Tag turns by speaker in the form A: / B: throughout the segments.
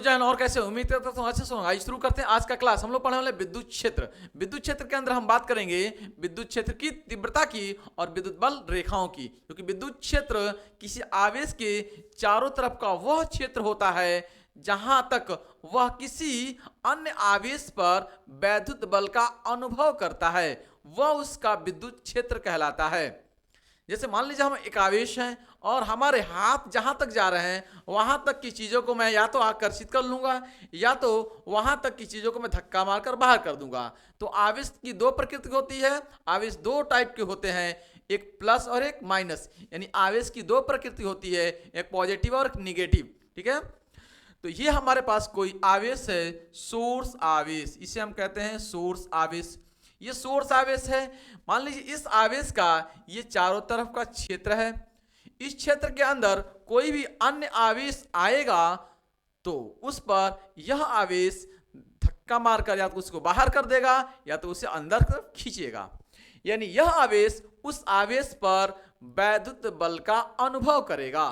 A: जैन और कैसे हो? उम्मीद करता हूँ अच्छे से होंगे। आज शुरू करते हैं आज का क्लास। हम लोग पढ़ने वाले विद्युत क्षेत्र। विद्युत क्षेत्र के अंदर हम बात करेंगे विद्युत क्षेत्र की तीव्रता की और विद्युत बल रेखाओं की, क्योंकि विद्युत क्षेत्र किसी आवेश के चारों तरफ का वह क्षेत्र होता है जहां तक वह किसी अन्य आवेश पर वैद्युत बल का अनुभव करता है, वह उसका विद्युत क्षेत्र कहलाता है। जैसे मान लीजिए हम एक आवेश हैं और हमारे हाथ जहां तक जा रहे हैं वहां तक की चीजों को मैं या तो आकर्षित कर लूंगा या तो वहां तक की चीजों को मैं धक्का मारकर बाहर कर दूंगा। तो आवेश की दो प्रकृति होती है। आवेश दो टाइप के होते हैं, एक प्लस और एक माइनस, यानी आवेश की दो प्रकृति होती है, एक पॉजिटिव और एक निगेटिव। ठीक है, तो ये हमारे पास कोई आवेश है, सोर्स आवेश, इसे हम कहते हैं सोर्स आवेश। ये सोर्स आवेश है। मान लीजिए इस आवेश का ये चारों तरफ का क्षेत्र है। इस क्षेत्र के अंदर कोई भी अन्य आवेश आएगा तो उस पर यह आवेश धक्का मारकर या तो उसको बाहर कर देगा या तो उसे अंदर तरफ खींचेगा, यानी यह आवेश उस आवेश पर वैद्युत बल का अनुभव करेगा।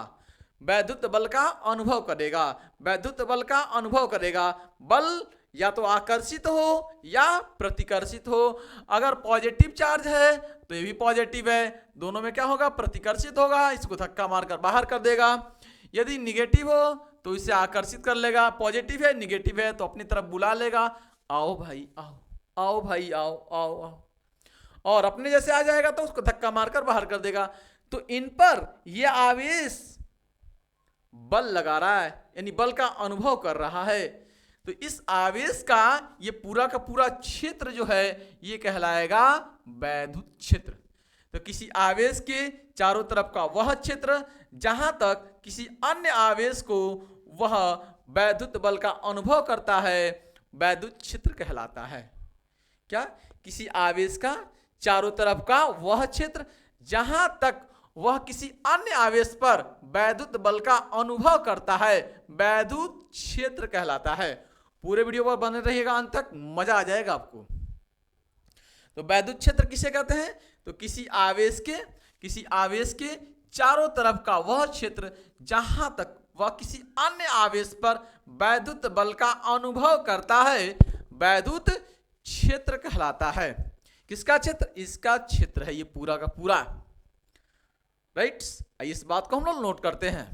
A: वैद्युत बल का अनुभव करेगा, वैद्युत बल का अनुभव करेगा। बल या तो आकर्षित हो या प्रतिकर्षित हो। अगर पॉजिटिव चार्ज है तो ये भी पॉजिटिव है, दोनों में क्या होगा, प्रतिकर्षित होगा, इसको धक्का मारकर बाहर कर देगा। यदि निगेटिव हो तो इसे आकर्षित कर लेगा, पॉजिटिव है निगेटिव है तो अपनी तरफ बुला लेगा, आओ भाई आओ, आओ भाई आओ, आओ आओ, और अपने जैसे आ जाएगा तो उसको धक्का मारकर बाहर कर देगा। तो इन पर यह आवेश बल लगा रहा है, यानी बल का अनुभव कर रहा है। तो इस आवेश का ये पूरा का पूरा क्षेत्र जो है ये कहलाएगा वैद्युत क्षेत्र। तो किसी आवेश के चारों तरफ का वह क्षेत्र जहां तक किसी अन्य आवेश को वह वैद्युत बल का अनुभव करता है, वैद्युत क्षेत्र कहलाता है। क्या? किसी आवेश का चारों तरफ का वह क्षेत्र जहां तक वह किसी अन्य आवेश पर वैद्युत बल का अनुभव करता है, वैद्युत क्षेत्र कहलाता है। पूरे वीडियो पर बने रहिएगा अंत तक, मजा आ जाएगा आपको। तो वैद्युत क्षेत्र किसे कहते हैं? तो किसी आवेश के चारों तरफ का वह क्षेत्र जहां तक वह किसी अन्य आवेश पर वैद्युत बल का अनुभव करता है, वैद्युत क्षेत्र कहलाता है। किसका क्षेत्र? इसका क्षेत्र है ये पूरा का पूरा। राइट, इस बात को हम लोग नोट करते हैं।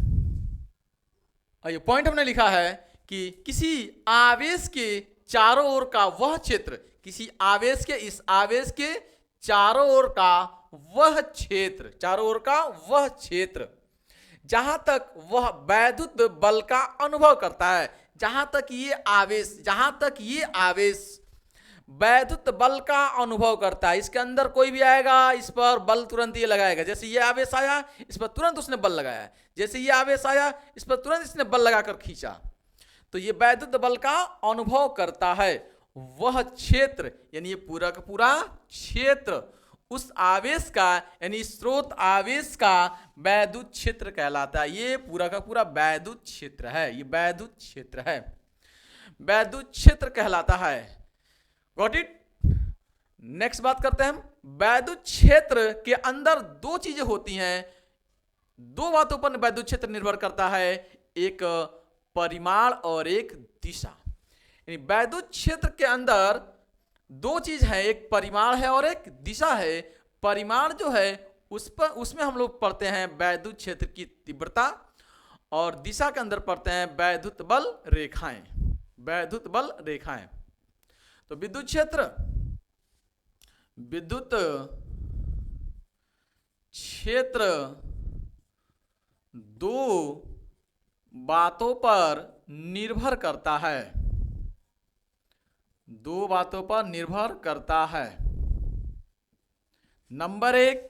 A: ये पॉइंट हमने लिखा है कि किसी आवेश के चारों ओर का वह क्षेत्र, किसी आवेश के, इस आवेश के चारों ओर का वह क्षेत्र, चारों ओर का वह क्षेत्र जहां तक वह वैद्युत बल का अनुभव करता है, जहां तक ये आवेश वैद्युत बल का अनुभव करता है। इसके अंदर कोई भी आएगा इस पर बल तुरंत ये लगाएगा। जैसे ये आवेश आया इस पर तुरंत उसने बल लगाया, जैसे ये आवेश आया इस पर तुरंत इसने बल लगाकर खींचा। तो ये वैद्युत बल का अनुभव करता है वह क्षेत्र, यानी ये पूरा का पूरा क्षेत्र उस आवेश का, यानी स्रोत आवेश का वैद्युत क्षेत्र कहलाता है। ये पूरा का पूरा वैद्युत क्षेत्र है, ये वैद्युत क्षेत्र है, वैद्युत क्षेत्र कहलाता है। Got it? नेक्स्ट बात करते हैं हम। वैद्युत क्षेत्र के अंदर दो चीजें होती हैं, दो बातों पर वैद्युत क्षेत्र निर्भर करता है, एक परिमाण और एक दिशा। यानी वैद्युत क्षेत्र के अंदर दो चीज है, एक परिमाण है और एक दिशा है। परिमाण जो है उसमें हम लोग पढ़ते हैं वैद्युत क्षेत्र की तीव्रता, और दिशा के अंदर पढ़ते हैं वैद्युत बल रेखाएं, वैद्युत बल रेखाएं। तो विद्युत क्षेत्र दो बातों पर निर्भर करता है, दो बातों पर निर्भर करता है। नंबर एक,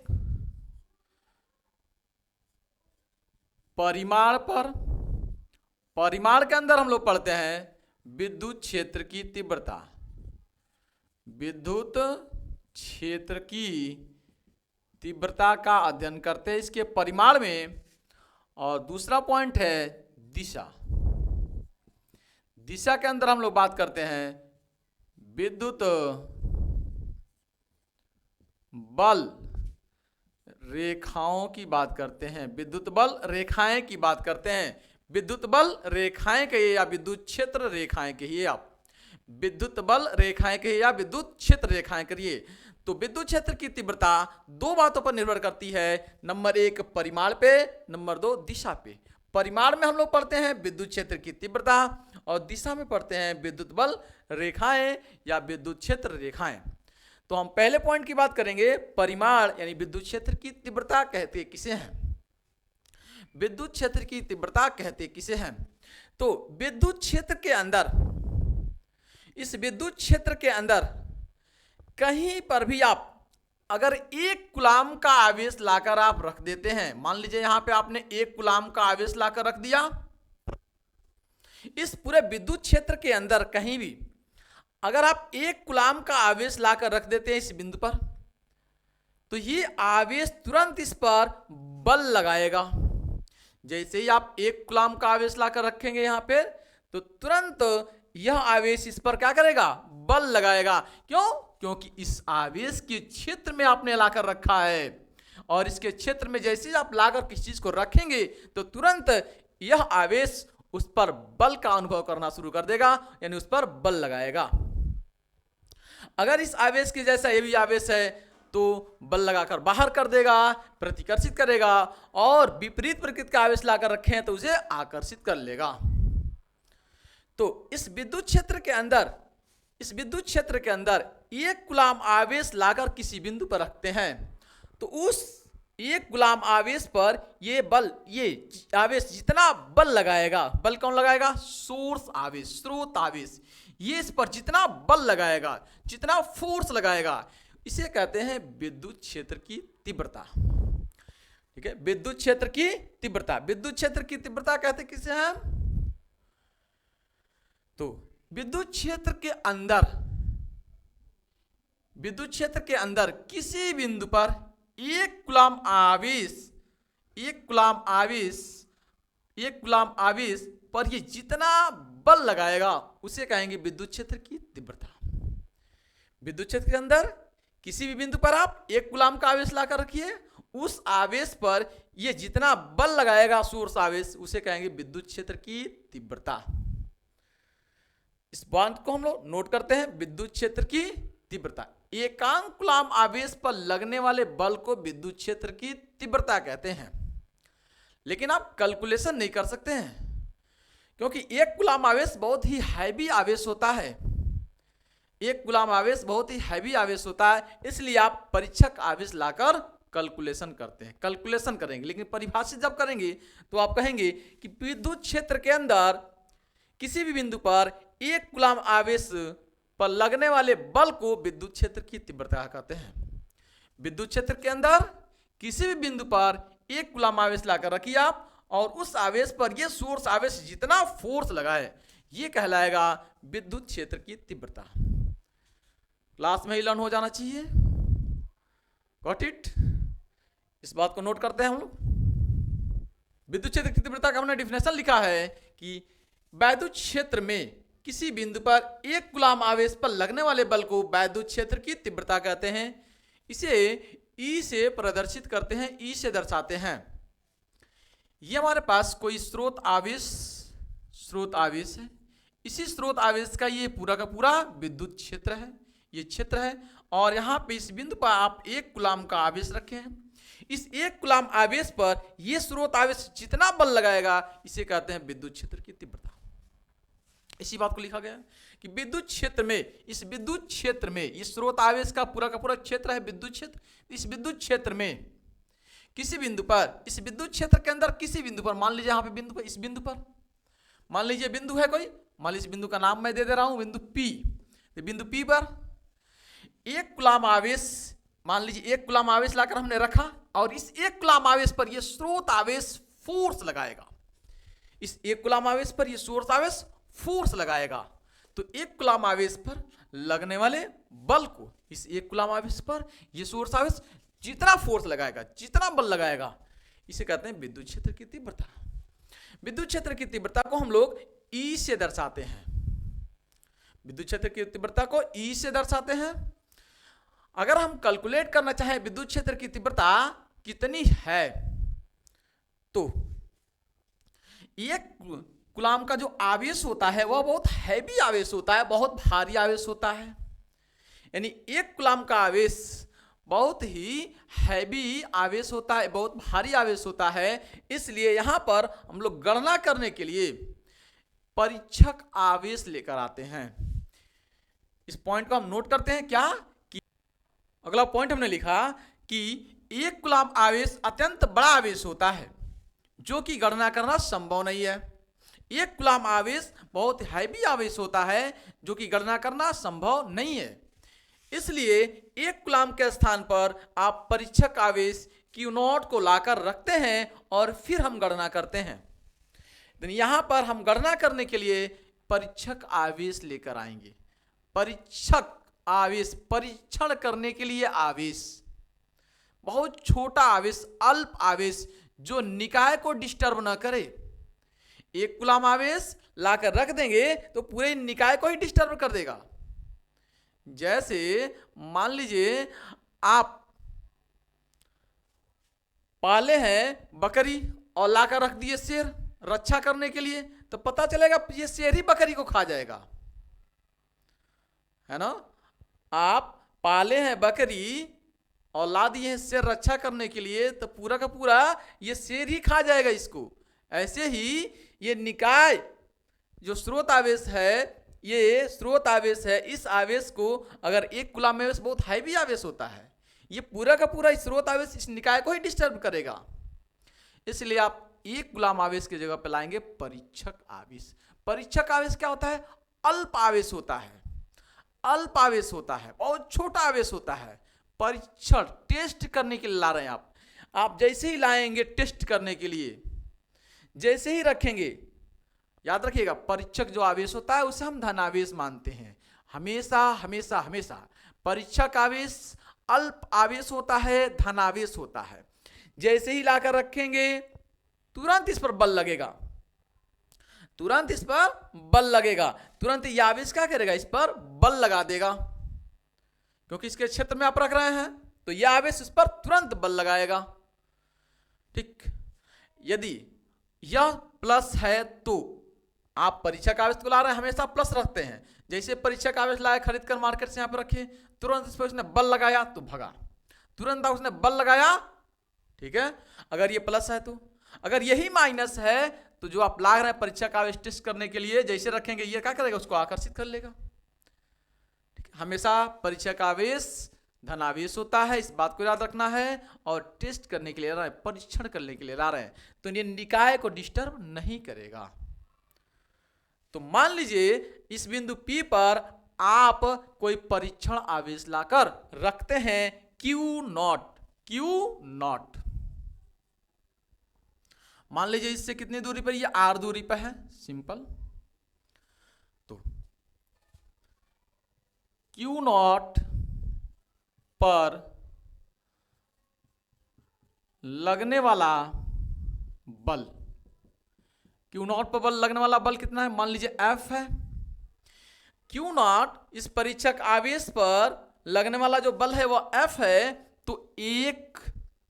A: परिमाण पर। परिमाण के अंदर हम लोग पढ़ते हैं विद्युत क्षेत्र की तीव्रता, विद्युत क्षेत्र की तीव्रता का अध्ययन करते हैं इसके परिमाण में। और दूसरा पॉइंट है दिशा। दिशा के अंदर हम लोग बात करते हैं विद्युत बल रेखाओं की बात करते हैं, विद्युत बल रेखाएं की बात करते हैं। विद्युत बल रेखाएं कहिए या विद्युत क्षेत्र रेखाएं कहिए, आप विद्युत बल रेखाएं कहिए या विद्युत क्षेत्र रेखाएं करिए। तो विद्युत क्षेत्र की तीव्रता दो बातों पर निर्भर करती है, नंबर एक परिमाण पे, नंबर दो दिशा पे। परिमाण में हम लोग पढ़ते हैं विद्युत क्षेत्र की तीव्रता और दिशा में पढ़ते हैं विद्युत बल रेखाएं या विद्युत क्षेत्र रेखाएं। तो हम पहले पॉइंट की बात करेंगे, परिमाण यानी विद्युत क्षेत्र की तीव्रता कहते किसे हैं, विद्युत क्षेत्र की तीव्रता कहते किसे हैं। तो विद्युत क्षेत्र के अंदर, इस विद्युत क्षेत्र के अंदर कहीं पर भी आप अगर एक कूलाम का आवेश लाकर आप रख देते हैं, मान लीजिए यहां पे आपने एक कूलाम का आवेश लाकर रख दिया, इस पूरे विद्युत क्षेत्र के अंदर कहीं भी अगर आप एक कूलाम का आवेश लाकर रख देते हैं इस बिंदु पर, तो ये आवेश तुरंत इस पर बल लगाएगा। जैसे ही आप एक कूलाम का आवेश लाकर रखेंगे यहां पे, तो तुरंत यह आवेश इस पर क्या करेगा, बल लगाएगा। क्यों? क्योंकि इस आवेश के क्षेत्र में आपने लाकर रखा है, और इसके क्षेत्र में जैसे ही आप लाकर किसी चीज को रखेंगे तो तुरंत यह आवेश उस पर बल का अनुभव करना शुरू कर देगा, यानी उस पर बल लगाएगा। अगर इस आवेश के जैसा ये भी आवेश है तो बल लगाकर बाहर कर देगा, प्रतिकर्षित करेगा, और विपरीत प्रकृति का आवेश लाकर रखे हैं तो उसे आकर्षित कर लेगा। तो इस विद्युत क्षेत्र के अंदर, इस विद्युत क्षेत्र के अंदर एक कूलाम आवेश लाकर किसी बिंदु पर रखते हैं, तो उस एक कूलाम आवेश पर ये बल, ये आवेश जितना बल लगाएगा, बल कौन लगाएगा, सोर्स आवेश, स्रोत आवेश, ये इस पर जितना बल लगाएगा, जितना फोर्स लगाएगा, इसे कहते हैं विद्युत क्षेत्र की तीव्रता। ठीक है, विद्युत क्षेत्र की तीव्रता, विद्युत क्षेत्र की तीव्रता कहते किसे हैं। तो विद्युत क्षेत्र के अंदर, विद्युत क्षेत्र के अंदर किसी बिंदु पर एक कूलाम आवेश, एक कूलाम आवेश, एक कूलाम आवेश पर ये जितना बल लगाएगा उसे कहेंगे विद्युत क्षेत्र की तीव्रता। विद्युत क्षेत्र के अंदर किसी भी बिंदु पर आप एक कूलाम का आवेश लाकर रखिए, उस आवेश पर ये जितना बल लगाएगा सोर्स आवेश, उसे कहेंगे विद्युत क्षेत्र की तीव्रता। इस बात को हम लोग नोट करते हैं, विद्युत क्षेत्र की तीव्रता। एकांक कूलाम आवेश पर लगने वाले बल को विद्युत क्षेत्र की तीव्रता कहते हैं। लेकिन आप कैलकुलेशन नहीं कर सकते हैं, क्योंकि एक कूलाम आवेश बहुत ही हैवी आवेश होता है, एक कूलाम आवेश बहुत ही हैवी आवेश होता है, इसलिए आप परीक्षक आवेश लाकर कैलकुलेशन करते हैं, कैलकुलेशन करेंगे। लेकिन परिभाषित जब करेंगे तो आप कहेंगे कि विद्युत क्षेत्र के अंदर किसी भी बिंदु पर एक कूलाम आवेश पर लगने वाले बल को विद्युत क्षेत्र की तीव्रता कहते हैं। विद्युत क्षेत्र के अंदर किसी भी बिंदु पर एक कूलाम आवेश लाकर रखिए आप, और उस आवेश पर ये सोर्स आवेश जितना फोर्स लगाए, ये कहलाएगा विद्युत क्षेत्र की तीव्रता। क्लास में ही लर्न हो जाना चाहिए, गॉट इट। इस बात को नोट करते हैं हम लोग। विद्युत क्षेत्र की तीव्रता का हमने डिफिनेशन लिखा है कि वैद्युत क्षेत्र में किसी बिंदु पर एक कूलाम आवेश पर लगने वाले बल को वैद्युत क्षेत्र की तीव्रता कहते हैं। इसे ई से प्रदर्शित करते हैं, ई से दर्शाते हैं। ये हमारे पास कोई स्रोत आवेश है, इसी स्रोत आवेश का ये पूरा का पूरा विद्युत क्षेत्र है, ये क्षेत्र है, और यहाँ पे इस बिंदु पर आप एक कूलाम का आवेश रखे हैं। इस एक कूलाम आवेश पर ये स्रोत आवेश जितना बल लगाएगा, इसे कहते हैं विद्युत क्षेत्र की तीव्रता। इसी बात को लिखा गया है कि विद्युत क्षेत्र में, इस विद्युत क्षेत्र में, इस स्रोत आवेश का पूरा क्षेत्र है विद्युत क्षेत्र। इस विद्युत क्षेत्र में किसी बिंदु पर, इस विद्युत क्षेत्र के अंदर किसी बिंदु पर, मान लीजिए यहाँ पे बिंदु पर, इस बिंदु पर मान लीजिए बिंदु है कोई, मान लीजिए बिंदु का नाम मैं दे दे रहा हूं बिंदु P। तो बिंदु P पर एक कूलाम आवेश, मान लीजिए एक कूलाम आवेश लाकर हमने रखा, और इस एक कूलाम आवेश पर यह स्रोत आवेश फोर्स लगाएगा, इस एक कूलाम आवेश पर यह सोर्स आवेश फोर्स लगाएगा। तो एक कूलाम आवेश पर लगने वाले बल को, इस एक कूलाम आवेश पर यह सोर्स आवेश जितना फोर्स लगाएगा, जितना बल लगाएगा, इसे कहते हैं विद्युत क्षेत्र की तीव्रता। विद्युत क्षेत्र की तीव्रता को हम लोग ई से दर्शाते हैं, विद्युत क्षेत्र की तीव्रता को ई से दर्शाते हैं। अगर हम कैलकुलेट करना चाहें विद्युत क्षेत्र की तीव्रता कितनी है, तो एक कूलाम का जो आवेश होता है वह बहुत हैवी आवेश होता है, बहुत भारी आवेश होता है। यानी एक कूलाम का आवेश बहुत ही हैवी आवेश होता है, बहुत भारी आवेश होता है। इसलिए यहां पर हम लोग गणना करने के लिए परीक्षक आवेश लेकर आते हैं। इस पॉइंट को हम नोट करते हैं क्या कि अगला पॉइंट हमने लिखा कि एक कूलाम आवेश अत्यंत बड़ा आवेश होता है जो कि गणना करना संभव नहीं है। एक कूलाम आवेश बहुत हैवी आवेश होता है जो कि गणना करना संभव नहीं है। इसलिए एक कूलाम के स्थान पर आप परीक्षक आवेश Q0 को लाकर रखते हैं और फिर हम गणना करते हैं। यहां पर हम गणना करने के लिए परीक्षक आवेश लेकर आएंगे। परीक्षक आवेश, परीक्षण करने के लिए आवेश, बहुत छोटा आवेश, अल्प आवेश जो निकाय को डिस्टर्ब न करे। एक कूलाम आवेश लाकर रख देंगे तो पूरे निकाय को ही डिस्टर्ब कर देगा। जैसे मान लीजिए आप पाले हैं बकरी और लाकर रख दिए शेर रक्षा करने के लिए, तो पता चलेगा ये शेर ही बकरी को खा जाएगा, है ना। आप पाले हैं बकरी और ला दिए हैं शेर रक्षा करने के लिए, तो पूरा का पूरा ये शेर ही खा जाएगा इसको। ऐसे ही ये निकाय जो स्रोत आवेश है, ये स्रोत आवेश है, इस आवेश को अगर एक कूलाम आवेश बहुत हैवी आवेश होता है, ये पूरा का पूरा स्रोत आवेश इस निकाय को ही डिस्टर्ब करेगा। इसलिए आप एक कूलाम आवेश की जगह पर लाएंगे परीक्षक आवेश। परीक्षक आवेश क्या होता है? अल्प आवेश होता है, अल्प आवेश होता है, बहुत छोटा आवेश होता है। परीक्षण, टेस्ट करने के लिए ला रहे हैं आप जैसे ही लाएंगे टेस्ट करने के लिए, जैसे ही रखेंगे, याद रखिएगा परीक्षक जो आवेश होता है उसे हम धनावेश मानते हैं। हमेशा हमेशा हमेशा परीक्षक आवेश अल्प आवेश होता है, धनावेश होता है। जैसे ही लाकर रखेंगे तुरंत इस पर बल लगेगा, तुरंत इस पर बल लगेगा, तुरंत यह आवेश क्या करेगा? इस पर बल लगा देगा, क्योंकि इसके क्षेत्र में आप रख रहे हैं तो यह आवेश इस पर तुरंत बल लगाएगा। ठीक, यदि यह प्लस है तो आप परीक्षक आवेश को ला रहे हैं, हमेशा प्लस रखते हैं। जैसे परीक्षक आवेश लाए खरीद कर मार्केट से यहाँ पर रखे, तुरंत इस पर उसने बल लगाया तो भगा, तुरंत उसने बल लगाया, ठीक है। अगर ये प्लस है तो, अगर यही माइनस है तो जो आप ला रहे हैं परीक्षक आवेश टेस्ट करने के लिए, जैसे रखेंगे ये क्या करेगा? उसको आकर्षित कर लेगा। ठीक है, हमेशा परीक्षक आवेश धनावेश होता है, इस बात को याद रखना है। और टेस्ट करने के लिए ला रहे हैं, परीक्षण करने के लिए ला रहे हैं, तो ये निकाय को डिस्टर्ब नहीं करेगा। तो मान लीजिए इस बिंदु P पर आप कोई परीक्षण आवेश लाकर रखते हैं Q0। मान लीजिए इससे कितनी दूरी पर? ये R दूरी पर है, सिंपल। तो Q0 पर लगने वाला बल, Q0 पर बल लगने वाला बल कितना है? मान लीजिए F है। Q0 इस परीक्षक आवेश पर लगने वाला जो बल है वो F है, तो एक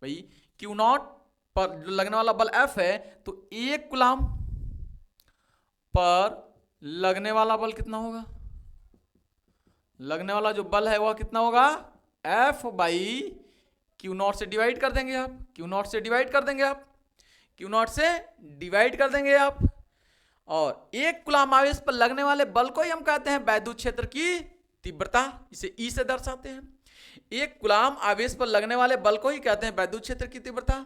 A: भाई Q0 पर जो लगने वाला बल F है, तो एक कूलाम पर लगने वाला बल कितना होगा? लगने वाला जो बल है वह कितना होगा? F बाई Q0 से डिवाइड कर देंगे आप, Q0 से डिवाइड कर देंगे आप, Q0 से डिवाइड कर देंगे आप। और एक कूलाम आवेश पर लगने वाले बल को ही हम कहते हैं वैद्युत क्षेत्र की तीव्रता, इसे E से दर्शाते हैं। एक कूलाम आवेश पर लगने वाले बल को ही कहते हैं वैद्युत क्षेत्र की तीव्रता।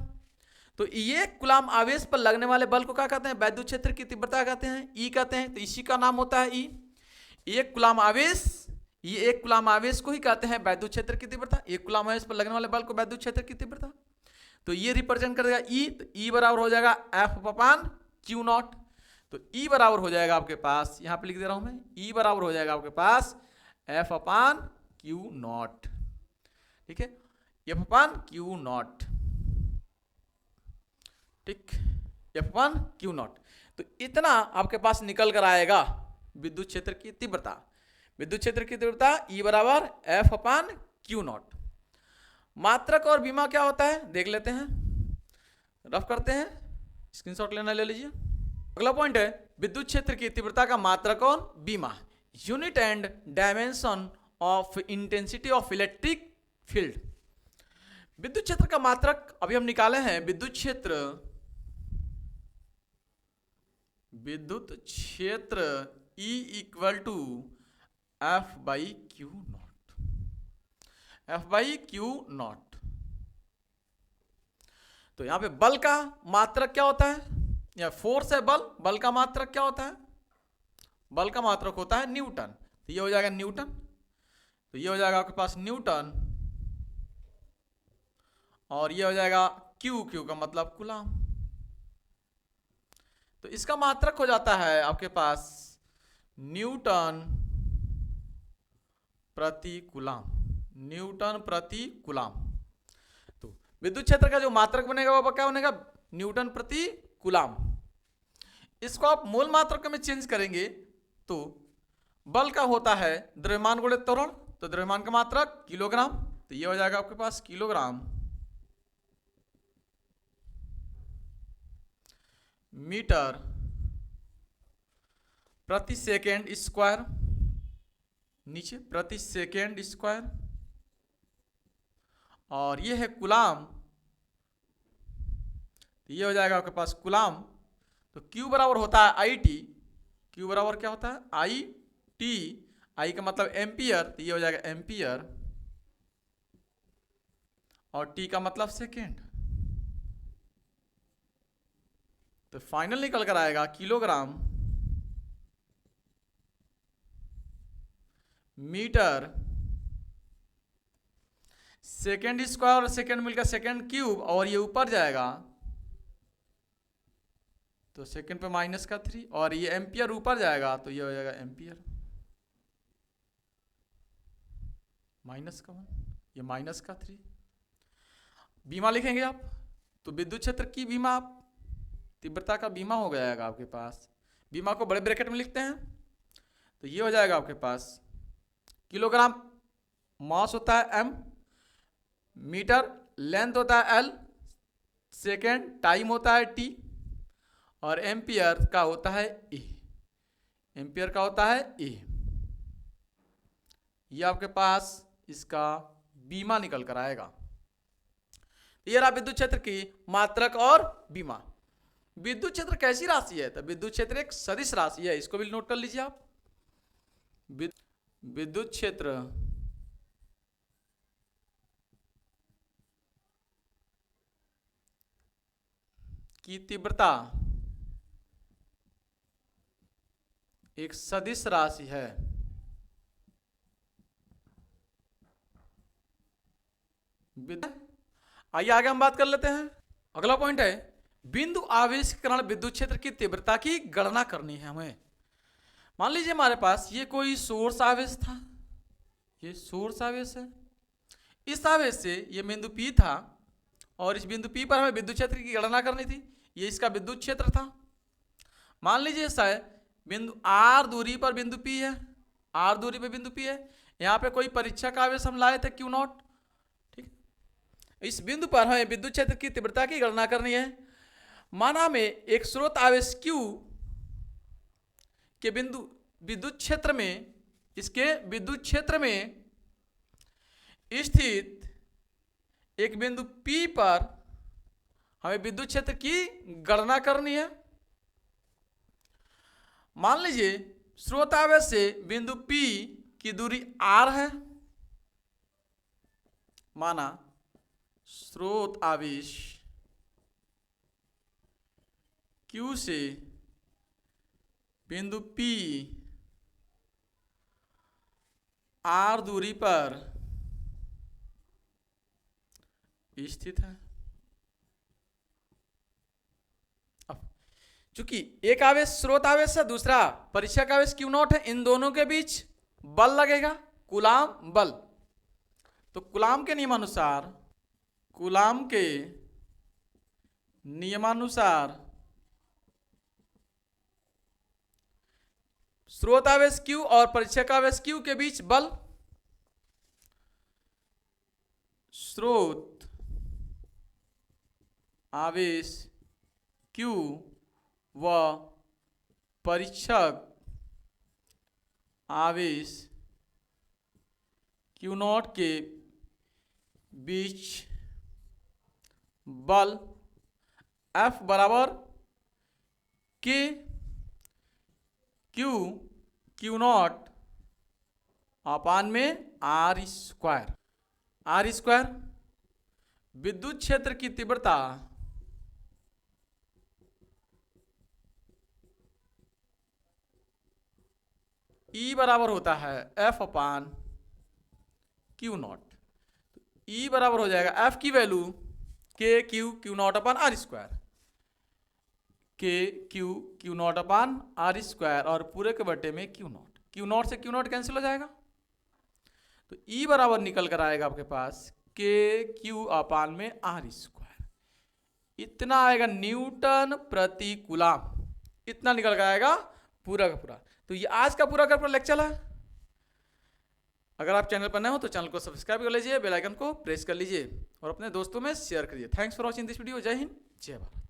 A: तो ये कूलाम आवेश पर लगने वाले बल को क्या कहते हैं? वैद्युत क्षेत्र की तीव्रता कहते हैं, E कहते हैं। तो इसी का नाम होता है E। एक कूलाम आवेश, ये एक कूलाम आवेश को ही कहते हैं वैद्युत क्षेत्र की तीव्रता, एक कूलाम आवेश पर लगने वाले बल को वैद्युत क्षेत्र की तीव्रता। तो ये रिप्रेजेंट करेगा E, तो E बराबर हो जाएगा F/Q0। तो E बराबर हो जाएगा आपके पास, यहां पे लिख दे रहा हूं मैं, E बराबर हो जाएगा आपके पास F/Q0। ठीक है, F/Q0, ठीक, F/Q0। तो इतना आपके पास निकल कर आएगा विद्युत क्षेत्र की तीव्रता। विद्युत क्षेत्र की तीव्रता E बराबर F/Q0। मात्रक और बीमा क्या होता है देख लेते हैं, रफ करते हैं, स्क्रीनशॉट लेना ले लीजिए। अगला पॉइंट है विद्युत क्षेत्र की तीव्रता का मात्रक और बीमा, unit and dimension of intensity of electric field. विद्युत क्षेत्र का मात्रक अभी हम निकाले हैं, विद्युत क्षेत्र E equal to F by Q naught, F by Q naught. तो यहां पे बल का मात्रक क्या होता है, या फोर्स है बल, बल का मात्रक क्या होता है, बल का मात्रक होता है न्यूटन। तो ये हो जाएगा न्यूटन, तो ये हो जाएगा आपके पास न्यूटन, और ये हो जाएगा क्यू, क्यू का मतलब कूलाम। तो इसका मात्रक हो जाता है आपके पास न्यूटन प्रति कूलाम, न्यूटन प्रति कूलाम। तो विद्युत क्षेत्र का जो मात्रक बनेगा वो क्या बनेगा, न्यूटन प्रति कूलाम। इसको आप मूल मात्रक में चेंज करेंगे तो बल का होता है द्रव्यमान गुणित त्वरण, तो द्रव्यमान का मात्रक किलोग्राम, तो ये हो जाएगा आपके पास किलोग्राम मीटर प्रति सेकेंड स्क्वायर, नीचे प्रति सेकेंड स्क्वायर, और ये है कूलाम, तो ये हो जाएगा आपके पास कूलाम। तो Q बराबर होता है आई टी, Q बराबर क्या होता है आई टी, आई का मतलब एम्पियर, तो ये हो जाएगा एम्पियर, और T का मतलब सेकेंड। तो फाइनल निकल कर आएगा किलोग्राम मीटर सेकेंड स्क्वायर, और सेकेंड मिलकर सेकेंड क्यूब, और ये ऊपर जाएगा तो सेकेंड पे माइनस का 3, और ये एम्पियर ऊपर जाएगा तो ये हो जाएगा एम्पियर माइनस का 1, ये माइनस का 3। बीमा लिखेंगे आप, तो विद्युत क्षेत्र की बीमा, आप तीव्रता का बीमा हो जाएगा आपके पास, बीमा को बड़े ब्रैकेट में लिखते हैं, तो ये हो जाएगा आपके पास किलोग्राम, मास होता है m, मीटर लेंथ होता है l, सेकेंड टाइम होता है t, और एम्पियर का होता है E, एम्पियर का होता है E। ये आपके पास इसका बीमा निकल कर आएगा। ये रहा विद्युत क्षेत्र की मात्रक और बीमा। विद्युत क्षेत्र कैसी राशि है, तो विद्युत क्षेत्र एक सदिश राशि है, इसको भी नोट कर लीजिए आप। विद्युत क्षेत्र की तीव्रता एक सदिश राशि है, आइए आगे हम बात कर लेते हैं। अगला पॉइंट है बिंदु आवेश के कारण विद्युत क्षेत्र की तीव्रता की गणना करनी है हमें। मान लीजिए हमारे पास ये कोई सोर्स आवेश था, ये सोर्स आवेश है, इस आवेश से ये बिंदु P था, और इस बिंदु P पर हमें विद्युत क्षेत्र की गणना करनी थी, ये इसका विद्युत क्षेत्र था। मान लीजिए शायद बिंदु R दूरी पर बिंदु P है, R दूरी पर बिंदु P है, यहाँ पे कोई परीक्षा का आवेश हम लाए थे Q नॉट, ठीक। इस बिंदु पर हमें विद्युत क्षेत्र की तीव्रता की गणना करनी है। माना हमें एक स्रोत आवेश Q के बिंदु विद्युत क्षेत्र में, इसके विद्युत क्षेत्र में स्थित एक बिंदु P पर हमें विद्युत क्षेत्र की गणना करनी है। मान लीजिए स्रोत आवेश से बिंदु P की दूरी R है, माना स्रोत आवेश Q से बिंदु P R दूरी पर स्थित है। अब चूंकि एक आवेश स्रोत आवेश है, दूसरा परीक्षक आवेश Q नॉट है, इन दोनों के बीच बल लगेगा, कूलाम बल। तो कूलाम के नियमानुसार, कूलाम के नियमानुसार स्रोत आवेश Q और परीक्षक आवेश Q के बीच बल, स्रोत आवेश Q व परीक्षक आवेश Q नॉट के बीच बल F बराबर के क्यू नॉट अपान में आर स्क्वायर विद्युत क्षेत्र की तीव्रता E बराबर होता है F upon q naught. E बराबर हो जाएगा F की value k q naught upon r square, k q naught upon r square और पूरे के बटे में क्यू नॉट से क्यू नॉट कैंसिल हो जाएगा, तो E बराबर निकल कर आएगा आपके पास के क्यू अपान में आर स्क्वायर, इतना आएगा न्यूटन प्रति कूलम, इतना निकल कर आएगा पूरा का पूरा। तो ये आज का पूरा का पूरा लेक्चर है। अगर आप चैनल पर नए हो तो चैनल को सब्सक्राइब कर लीजिए, बेल आइकन को प्रेस कर लीजिए और अपने दोस्तों में शेयर करिए। Thanks for watching this video. जय हिंद, जय भारत।